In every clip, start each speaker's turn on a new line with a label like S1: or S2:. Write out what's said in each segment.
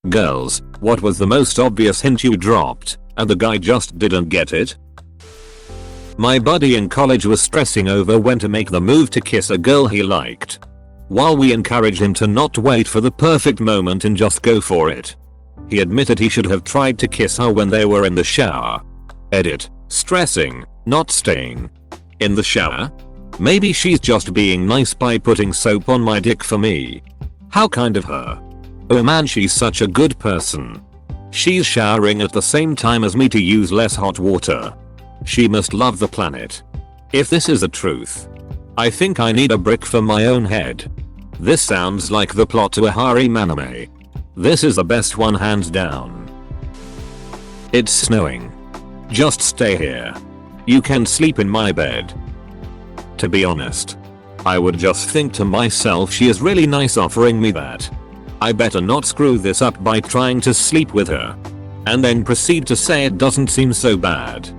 S1: Girls, what was the most obvious hint you dropped, and the guy just didn't get it? My buddy in college was stressing over when to make the move to kiss a girl he liked. While we encouraged him to not wait for the perfect moment and just go for it. He admitted he should have tried to kiss her when they were in the shower. Edit. Stressing, not staying. In the shower? Maybe she's just being nice by putting soap on my dick for me. How kind of her. Oh man, she's such a good person. She's showering at the same time as me to use less hot water. She must love the planet. If this is the truth, I think I need a brick for my own head. This sounds like the plot to a harem anime. This is the best one hands down. It's snowing. Just stay here. You can sleep in my bed. To be honest, I would just think to myself, she is really nice offering me that. I better not screw this up by trying to sleep with her. And then proceed to say it doesn't seem so bad.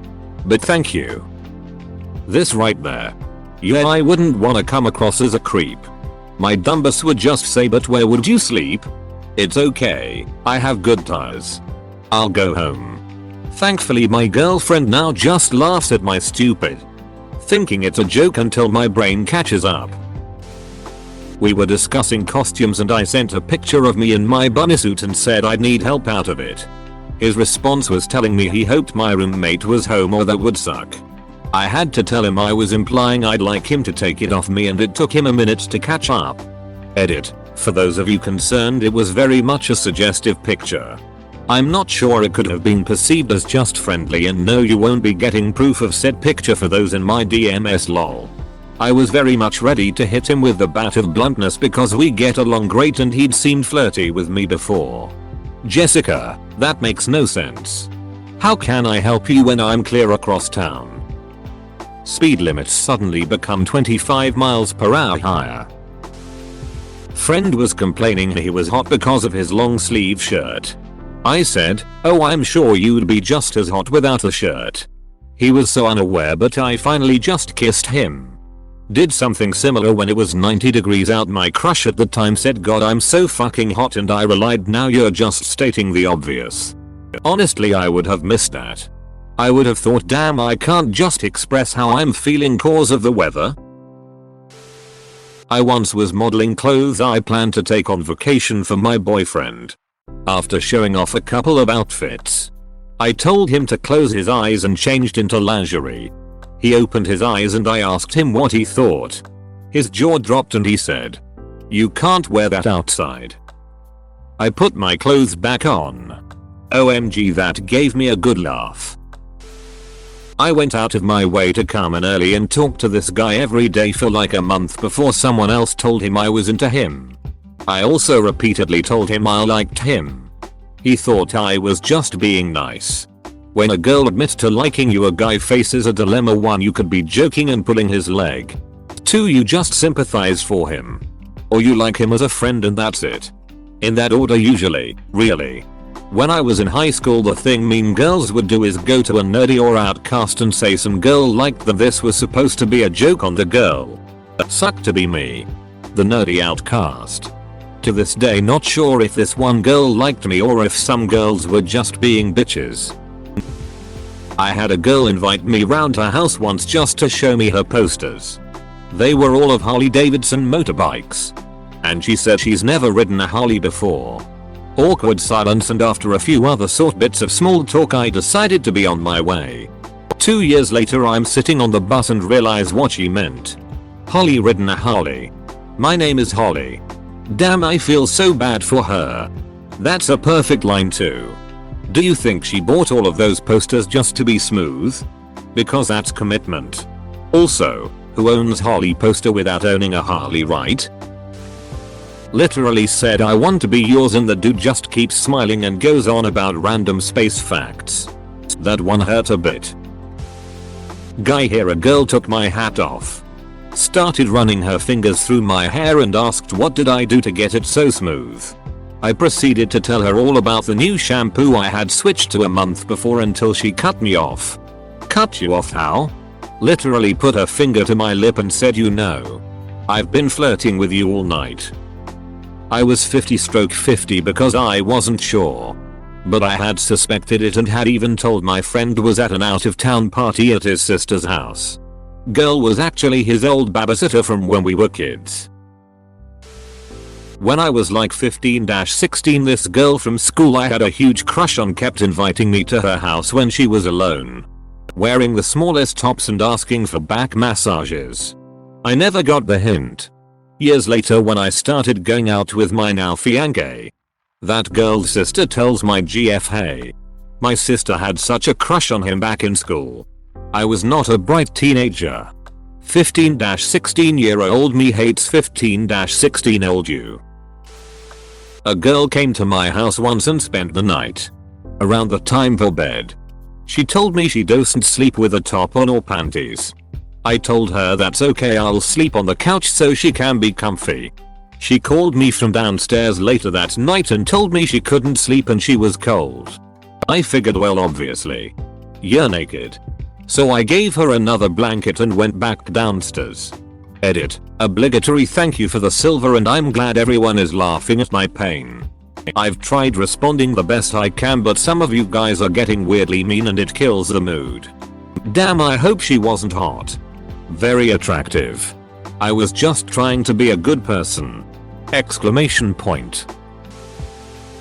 S1: But thank you. This right there. Yeah, I wouldn't wanna come across as a creep. My dumbus would just say, but where would you sleep? It's okay, I have good ties. I'll go home. Thankfully my girlfriend now just laughs at my stupid thinking it's a joke until my brain catches up. We were discussing costumes and I sent a picture of me in my bunny suit and said I'd need help out of it. His response was telling me he hoped my roommate was home or that would suck. I had to tell him I was implying I'd like him to take it off me and it took him a minute to catch up. Edit. For those of you concerned, it was very much a suggestive picture. I'm not sure it could have been perceived as just friendly, and no, you won't be getting proof of said picture for those in my DMs lol. I was very much ready to hit him with the bat of bluntness because we get along great and he'd seemed flirty with me before. Jessica, that makes no sense. How can I help you when I'm clear across town? Speed limits suddenly become 25 miles per hour higher. Friend was complaining he was hot because of his long sleeve shirt. I said, oh, I'm sure you'd be just as hot without a shirt. He was so unaware, but I finally just kissed him. Did something similar when it was 90 degrees out. My crush at the time said, God, I'm so fucking hot, and I relied, now you're just stating the obvious. Honestly, I would have missed that. I would have thought, damn, I can't just express how I'm feeling cause of the weather. I once was modeling clothes I planned to take on vacation for my boyfriend. After showing off a couple of outfits, I told him to close his eyes and changed into lingerie. He opened his eyes and I asked him what he thought. His jaw dropped and he said, "You can't wear that outside." I put my clothes back on. OMG, that gave me a good laugh. I went out of my way to come in early and talk to this guy every day for like a month before someone else told him I was into him. I also repeatedly told him I liked him. He thought I was just being nice. When a girl admits to liking you, a guy faces a dilemma. 1. You could be joking and pulling his leg. 2. You just sympathize for him. Or you like him as a friend and that's it. In that order usually, really. When I was in high school, the thing mean girls would do is go to a nerdy or outcast and say some girl liked them. This was supposed to be a joke on the girl. Sucked to be me, the nerdy outcast. To this day, not sure if this one girl liked me or if some girls were just being bitches. I had a girl invite me round her house once just to show me her posters. They were all of Harley Davidson motorbikes. And she said she's never ridden a Harley before. Awkward silence, and after a few other bits of small talk, I decided to be on my way. 2 years later, I'm sitting on the bus and realize what she meant. Holly ridden a Harley. My name is Holly. Damn, I feel so bad for her. That's a perfect line too. Do you think she bought all of those posters just to be smooth? Because that's commitment. Also, who owns Harley poster without owning a Harley, right? Literally said, I want to be yours, and the dude just keeps smiling and goes on about random space facts. That one hurt a bit. Guy here, a girl took my hat off. Started running her fingers through my hair and asked what did I do to get it so smooth. I proceeded to tell her all about the new shampoo I had switched to a month before until she cut me off. Cut you off how? Literally put her finger to my lip and said, you know, I've been flirting with you all night. I was 50/50 because I wasn't sure. But I had suspected it and had even told my friend was at an out-of-town party at his sister's house. Girl was actually his old babysitter from when we were kids. When I was like 15-16, this girl from school I had a huge crush on kept inviting me to her house when she was alone, wearing the smallest tops and asking for back massages. I never got the hint. Years later, when I started going out with my now fiancé, that girl's sister tells my GF, hey, my sister had such a crush on him back in school. I was not a bright teenager. 15-16-year-old me hates 15-16-old you. A girl came to my house once and spent the night. Around the time for bed, she told me she doesn't sleep with a top on or panties. I told her that's okay, I'll sleep on the couch so she can be comfy. She called me from downstairs later that night and told me she couldn't sleep and she was cold. I figured, well, obviously, you're naked. So I gave her another blanket and went back downstairs. Edit. Obligatory thank you for the silver, and I'm glad everyone is laughing at my pain. I've tried responding the best I can, but some of you guys are getting weirdly mean and it kills the mood. Damn, I hope she wasn't hot. Very attractive. I was just trying to be a good person. Exclamation point.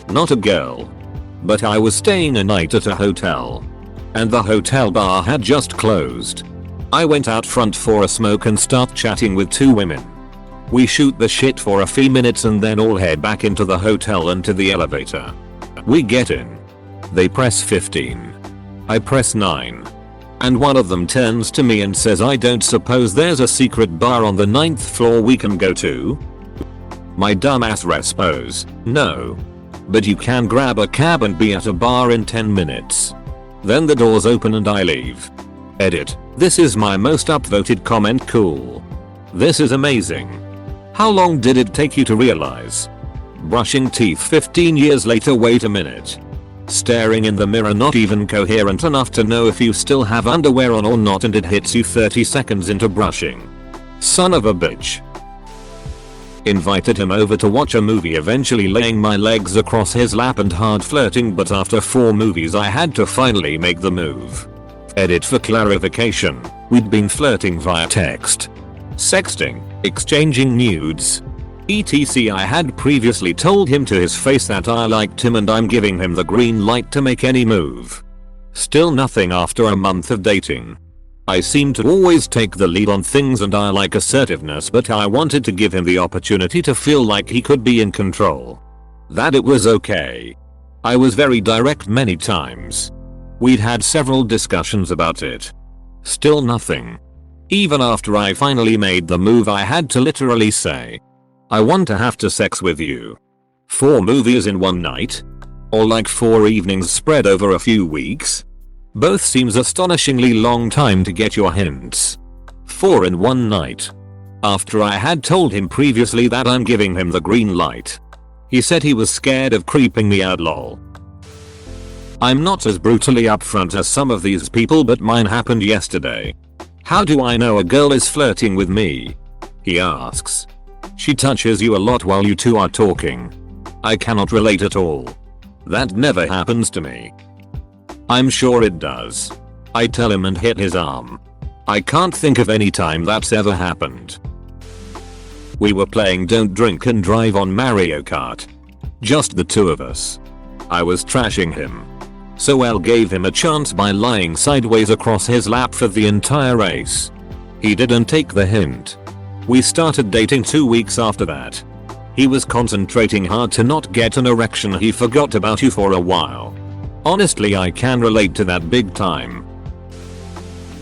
S1: Not a girl. But I was staying a night at a hotel. And the hotel bar had just closed. I went out front for a smoke and start chatting with two women. We shoot the shit for a few minutes and then all head back into the hotel and to the elevator. We get in. They press 15. I press 9. And one of them turns to me and says, I don't suppose there's a secret bar on the 9th floor we can go to? My dumbass responds, no. But you can grab a cab and be at a bar in 10 minutes. Then the doors open and I leave. Edit. This is my most upvoted comment. Cool. This is amazing. How long did it take you to realize? Brushing teeth 15 years later. Wait a minute. Staring in the mirror not even coherent enough to know if you still have underwear on or not, and it hits you 30 seconds into brushing. Son of a bitch. Invited him over to watch a movie, eventually laying my legs across his lap and hard flirting, but after 4 movies I had to finally make the move. Edit. For clarification, we'd been flirting via text, sexting, exchanging nudes, etc. I had previously told him to his face that I liked him and I'm giving him the green light to make any move. Still nothing after a month of dating. I seem to always take the lead on things and I like assertiveness, but I wanted to give him the opportunity to feel like he could be in control. That it was okay. I was very direct many times. We'd had several discussions about it. Still nothing. Even after I finally made the move, I had to literally say, I want to have to sex with you. 4 movies in one night? Or like 4 evenings spread over a few weeks? Both seems astonishingly long time to get your hints. 4 in one night. After I had told him previously that I'm giving him the green light. He said he was scared of creeping me out. Lol. I'm not as brutally upfront as some of these people, but mine happened yesterday. How do I know a girl is flirting with me? He asks. She touches you a lot while you two are talking. I cannot relate at all. That never happens to me. I'm sure it does. I tell him and hit his arm. I can't think of any time that's ever happened. We were playing Don't Drink and Drive on Mario Kart. Just the two of us. I was trashing him. So L gave him a chance by lying sideways across his lap for the entire race. He didn't take the hint. We started dating 2 weeks after that. He was concentrating hard to not get an erection. He forgot about you for a while. Honestly, I can relate to that big time.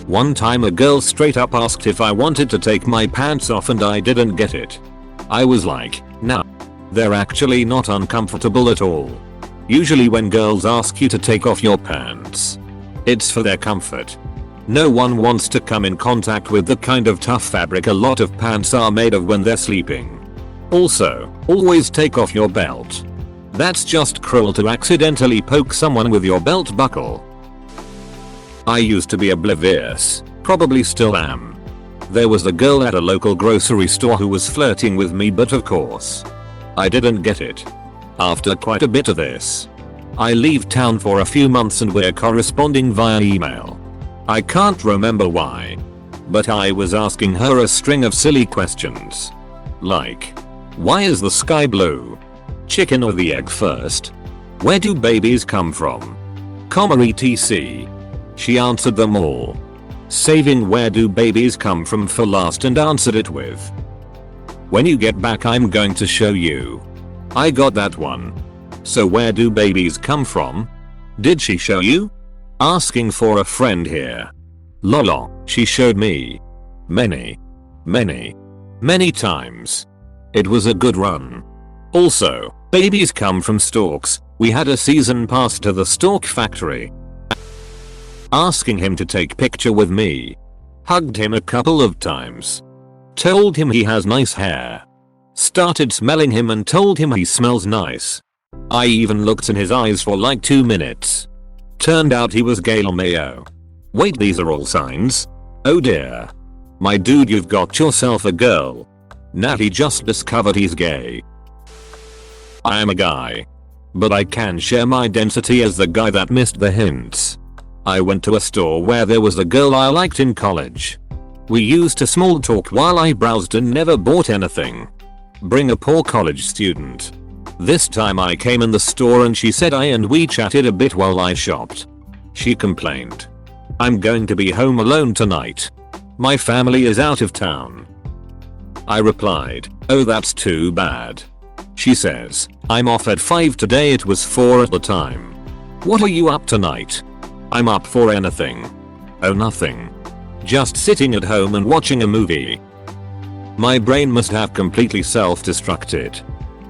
S1: One time a girl straight up asked if I wanted to take my pants off and I didn't get it. I was like, nah. They're actually not uncomfortable at all. Usually when girls ask you to take off your pants, it's for their comfort. No one wants to come in contact with the kind of tough fabric a lot of pants are made of when they're sleeping. Also, always take off your belt. That's just cruel to accidentally poke someone with your belt buckle. I used to be oblivious, probably still am. There was a girl at a local grocery store who was flirting with me, but of course, I didn't get it. After quite a bit of this, I leave town for a few months and we're corresponding via email. I can't remember why, but I was asking her a string of silly questions. Like, why is the sky blue? Chicken or the egg first? Where do babies come from? etc. She answered them all, saving where do babies come from for last and answered it with, when you get back I'm going to show you. I got that one. So where do babies come from? Did she show you? Asking for a friend here. Lolo, she showed me. Many times. It was a good run. Also, babies come from storks. We had a season pass to the stork factory. Asking him to take picture with me. Hugged him a couple of times. Told him he has nice hair. Started smelling him and told him he smells nice. I even looked in his eyes for like 2 minutes. Turned out he was gay Mayo. Wait, these are all signs? Oh dear. My dude, you've got yourself a girl. Natty just discovered he's gay. I am a guy. But I can share my identity as the guy that missed the hints. I went to a store where there was a girl I liked in college. We used to small talk while I browsed and never bought anything. Bring a poor college student. This time I came in the store and she said and we chatted a bit while I shopped. She complained, I'm going to be home alone tonight. My family is out of town. I replied, oh that's too bad. She says, I'm off at 5 today, it was 4 at the time. What are you up tonight? I'm up for anything. Oh nothing. Just sitting at home and watching a movie. My brain must have completely self-destructed.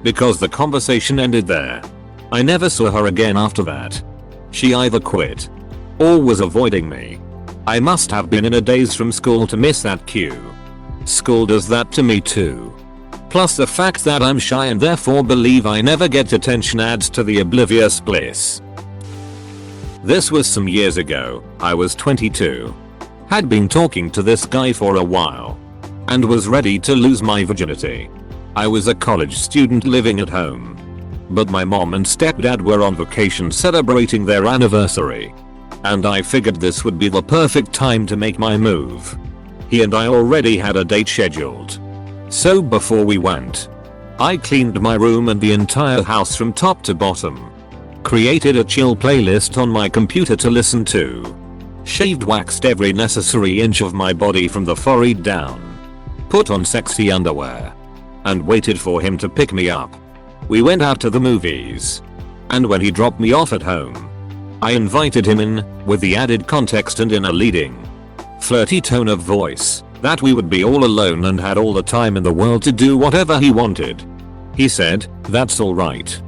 S1: Because the conversation ended there. I never saw her again after that. She either quit or was avoiding me. I must have been in a daze from school to miss that cue. School does that to me too. Plus the fact that I'm shy and therefore believe I never get attention adds to the oblivious bliss. This was some years ago. I was 22. Had been talking to this guy for a while. And was ready to lose my virginity. I was a college student living at home. But my mom and stepdad were on vacation celebrating their anniversary. And I figured this would be the perfect time to make my move. He and I already had a date scheduled. So before we went, I cleaned my room and the entire house from top to bottom. Created a chill playlist on my computer to listen to. Shaved, waxed every necessary inch of my body from the forehead down. Put on sexy underwear. And waited for him to pick me up. We went out to the movies. And when he dropped me off at home, I invited him in, with the added context and in a leading, flirty tone of voice, that we would be all alone and had all the time in the world to do whatever he wanted. He said, that's alright.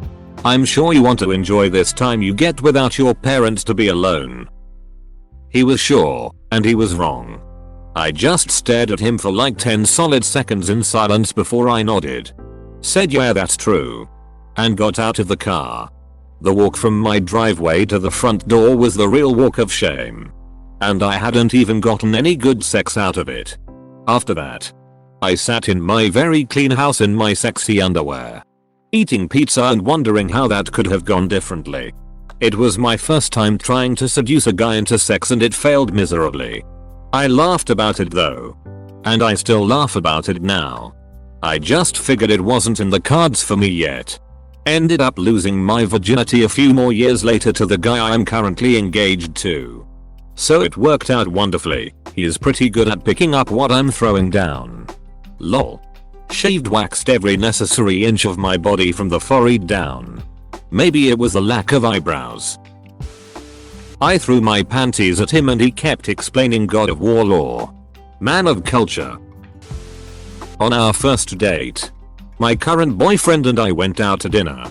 S1: I'm sure you want to enjoy this time you get without your parents to be alone. He was sure, and he was wrong. I just stared at him for like 10 solid seconds in silence before I nodded. Said yeah that's true. And got out of the car. The walk from my driveway to the front door was the real walk of shame. And I hadn't even gotten any good sex out of it. After that, I sat in my very clean house in my sexy underwear. Eating pizza and wondering how that could have gone differently. It was my first time trying to seduce a guy into sex and it failed miserably. I laughed about it though. And I still laugh about it now. I just figured it wasn't in the cards for me yet. Ended up losing my virginity a few more years later to the guy I'm currently engaged to. So it worked out wonderfully. He is pretty good at picking up what I'm throwing down. Lol. Shaved, waxed every necessary inch of my body from the forehead down. Maybe it was the lack of eyebrows. I threw my panties at him and he kept explaining God of War lore. Man of culture. On our first date, my current boyfriend and I went out to dinner,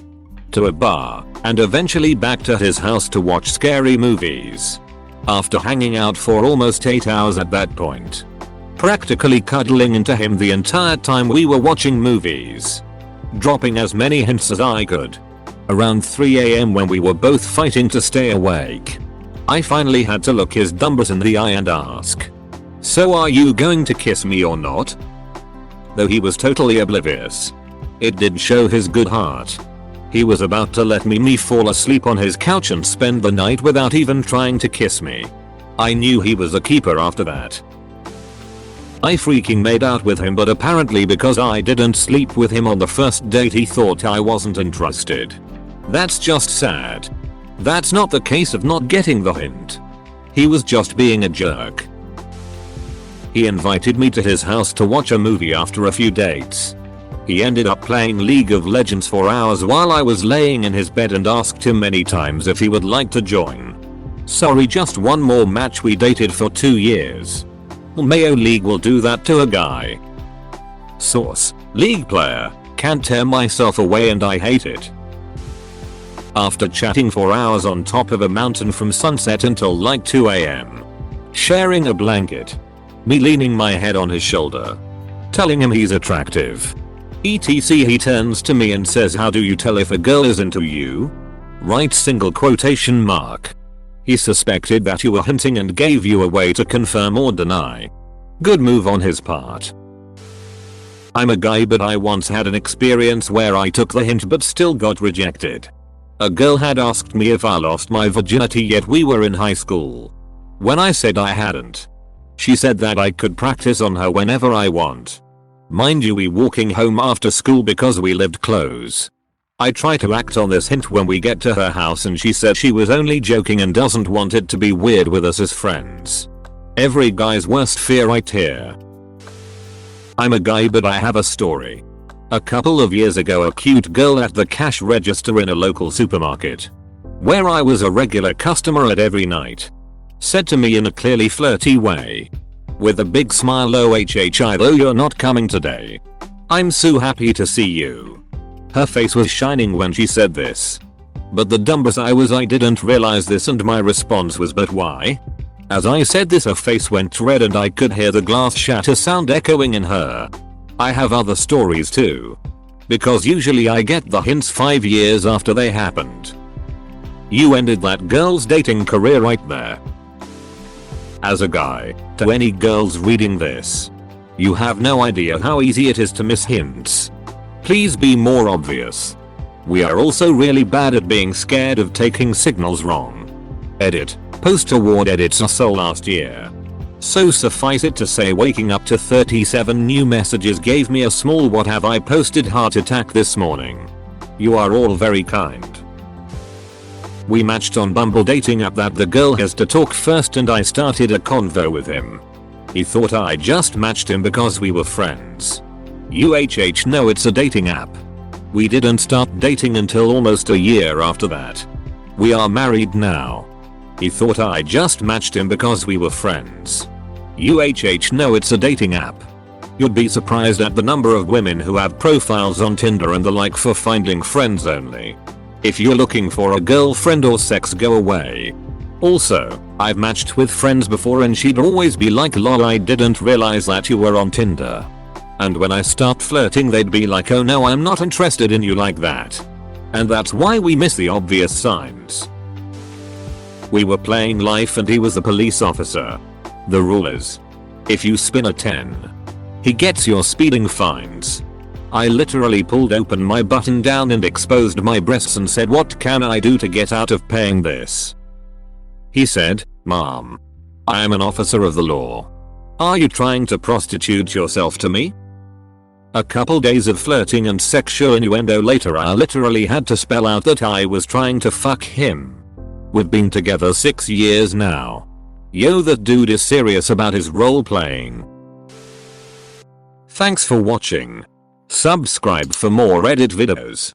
S1: to a bar, and eventually back to his house to watch scary movies. After hanging out for almost 8 hours at that point. Practically cuddling into him the entire time we were watching movies. Dropping as many hints as I could. Around 3 AM when we were both fighting to stay awake, I finally had to look his dumbers in the eye and ask, so are you going to kiss me or not? Though he was totally oblivious. It did show his good heart. He was about to let me fall asleep on his couch and spend the night without even trying to kiss me. I knew he was a keeper after that. I freaking made out with him, but apparently because I didn't sleep with him on the first date he thought I wasn't interested. That's just sad. That's not the case of not getting the hint. He was just being a jerk. He invited me to his house to watch a movie after a few dates. He ended up playing League of Legends for hours while I was laying in his bed and asked him many times if he would like to join. Sorry, just one more match. We dated for 2 years. Mayo League will do that to a guy. Source: League player, can't tear myself away and I hate it. After chatting for hours on top of a mountain from sunset until like 2 AM. Sharing a blanket. Me leaning my head on his shoulder. Telling him he's attractive. ETC, he turns to me and says, how do you tell if a girl is into you? Right single quotation mark. He suspected that you were hinting and gave you a way to confirm or deny. Good move on his part. I'm a guy, but I once had an experience where I took the hint but still got rejected. A girl had asked me if I lost my virginity yet we were in high school. When I said I hadn't, she said that I could practice on her whenever I want. Mind you, we walking home after school because we lived close. I try to act on this hint when we get to her house and she said she was only joking and doesn't want it to be weird with us as friends. Every guy's worst fear right here. I'm a guy, but I have a story. A couple of years ago, a cute girl at the cash register in a local supermarket, where I was a regular customer at every night, said to me in a clearly flirty way, with a big smile, "OHHI, though you're not coming today. I'm so happy to see you." Her face was shining when she said this. But the dumbass I was, I didn't realize this and my response was, "But why?" As I said this, her face went red and I could hear the glass shatter sound echoing in her. I have other stories too. Because usually I get the hints 5 years after they happened. You ended that girl's dating career right there. As a guy, to any girls reading this, you have no idea how easy it is to miss hints. Please be more obvious. We are also really bad at being scared of taking signals wrong. Edit. Post-award edits are so last year. So suffice it to say, waking up to 37 new messages gave me a small what have I posted heart attack this morning. You are all very kind. We matched on Bumble dating app that the girl has to talk first and I started a convo with him. He thought I just matched him because we were friends. UHH, no, it's a dating app. We didn't start dating until almost a year after that. We are married now. He thought I just matched him because we were friends. UHH, no, it's a dating app. You'd be surprised at the number of women who have profiles on Tinder and the like for finding friends only. If you're looking for a girlfriend or sex, go away. Also, I've matched with friends before and she'd always be like, lol, I didn't realize that you were on Tinder. And when I start flirting they'd be like, oh no, I'm not interested in you like that. And that's why we miss the obvious signs. We were playing life and he was the police officer. The rule is, if you spin a 10, he gets your speeding fines. I literally pulled open my button down and exposed my breasts and said, what can I do to get out of paying this? He said, Mom, I am an officer of the law. Are you trying to prostitute yourself to me? A couple days of flirting and sexual innuendo later, I literally had to spell out that I was trying to fuck him. We've been together 6 years now. Yo, that dude is serious about his role playing. Thanks for watching. Subscribe for more Reddit videos.